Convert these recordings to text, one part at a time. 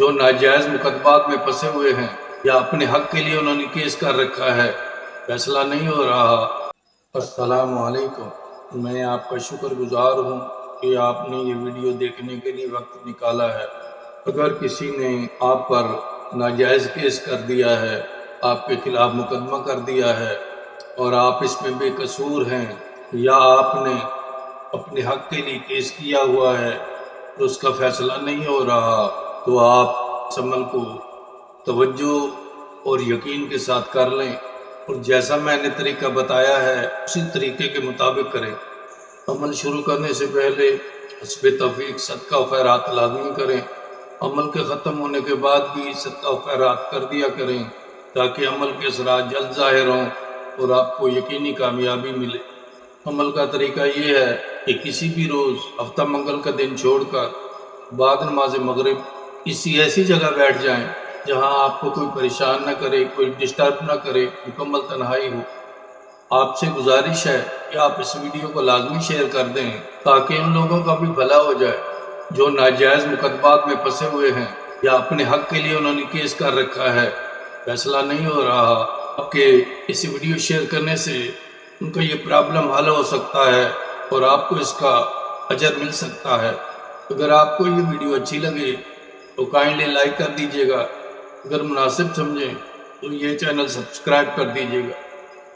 جو ناجائز مقدمات میں پھنسے ہوئے ہیں یا اپنے حق کے لیے انہوں نے کیس کر رکھا ہے، فیصلہ نہیں ہو رہا۔ السلام علیکم، میں آپ کا شکر گزار ہوں کہ آپ نے یہ ویڈیو دیکھنے کے لیے وقت نکالا ہے۔ اگر کسی نے آپ پر ناجائز کیس کر دیا ہے، آپ کے خلاف مقدمہ کر دیا ہے اور آپ اس میں بے قصور ہیں، یا آپ نے اپنے حق کے لیے کیس کیا ہوا ہے تو اس کا فیصلہ نہیں ہو رہا، تو آپ اس عمل کو توجہ اور یقین کے ساتھ کر لیں، اور جیسا میں نے طریقہ بتایا ہے اسی طریقے کے مطابق کریں۔ عمل شروع کرنے سے پہلے حسب توفیق صدقہ و خیرات لازمی کریں۔ عمل کے ختم ہونے کے بعد بھی صدقہ و خیرات کر دیا کریں تاکہ عمل کے اثرات جلد ظاہر ہوں اور آپ کو یقینی کامیابی ملے۔ عمل کا طریقہ یہ ہے کہ کسی بھی روز ہفتہ منگل کا دن چھوڑ کر بعد نماز مغرب کسی ایسی جگہ بیٹھ جائیں جہاں آپ کو کوئی پریشان نہ کرے، کوئی ڈسٹرب نہ کرے، مکمل تنہائی ہو۔ آپ سے گزارش ہے کہ آپ اس ویڈیو کو لازمی شیئر کر دیں تاکہ ان لوگوں کا بھی بھلا ہو جائے جو ناجائز مقدمات میں پھنسے ہوئے ہیں یا اپنے حق کے لیے انہوں نے کیس کر رکھا ہے، فیصلہ نہیں ہو رہا۔ آپ کے اس ویڈیو شیئر کرنے سے ان کا یہ پرابلم حل ہو سکتا ہے اور آپ کو اس کا اجر مل سکتا ہے۔ اگر آپ کو یہ ویڈیو اچھی لگے تو کائنڈلی لائک کر دیجیے گا، اگر مناسب سمجھیں تو یہ چینل سبسکرائب کر دیجیے گا۔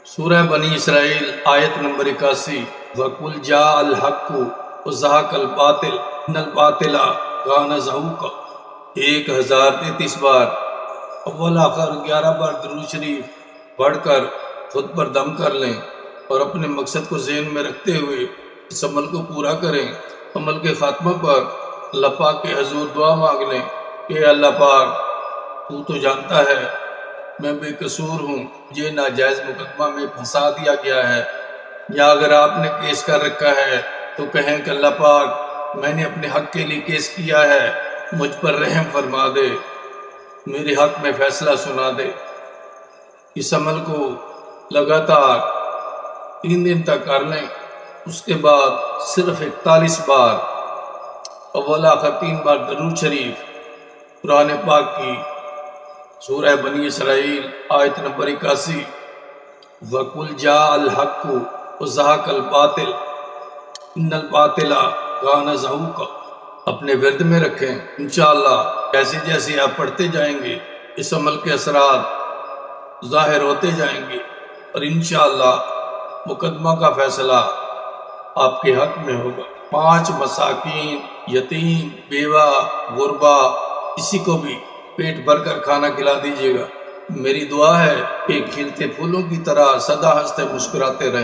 سورہ بنی اسرائیل آیت نمبر 81، وَقُلْ جَاءَ الْحَقُّ وَزَهَقَ الْبَاطِلُ إِنَّ الْبَاطِلَ كَانَ زَهُوقًا 1033 بار، اول آخر 11 بار درود شریف پڑھ کر خود پر دم کر لیں اور اپنے مقصد کو ذہن میں رکھتے ہوئے اس عمل کو پورا کریں۔ عمل کے خاتمہ پر اللہ پاک کے حضور دعا مانگ لیں کہ اے اللہ پاک، تو تو جانتا ہے میں بے قصور ہوں، مجھے ناجائز مقدمہ میں پھنسا دیا گیا ہے، یا اگر آپ نے کیس کر رکھا ہے تو کہیں کہ اللہ پاک میں نے اپنے حق کے لیے کیس کیا ہے، مجھ پر رحم فرما دے، میرے حق میں فیصلہ سنا دے۔ اس عمل کو لگاتار 3 دن تک کر لیں، اس کے بعد صرف 41 بار اول آخر 3 بار درود شریف قرآن پاک کی سورہ بنی اسرائیل آیت نمبر 81، وَقُلْ جَاءَ الْحَقُّ وَزَهَقَ الْبَاطِلُ إِنَّ الْبَاطِلَ كَانَ زَهُوقًا اپنے ورد میں رکھیں۔ انشاءاللہ جیسے جیسے آپ پڑھتے جائیں گے اس عمل کے اثرات ظاہر ہوتے جائیں گے اور انشاءاللہ مقدمہ کا فیصلہ آپ کے حق میں ہوگا۔ 5 مساکین، یتیم، بیوہ، غربا، کسی کو بھی پیٹ بھر کر کھانا کھلا دیجیے گا۔ میری دعا ہے کہ کھلتے پھولوں کی طرح سدا ہنستے مسکراتے رہیں۔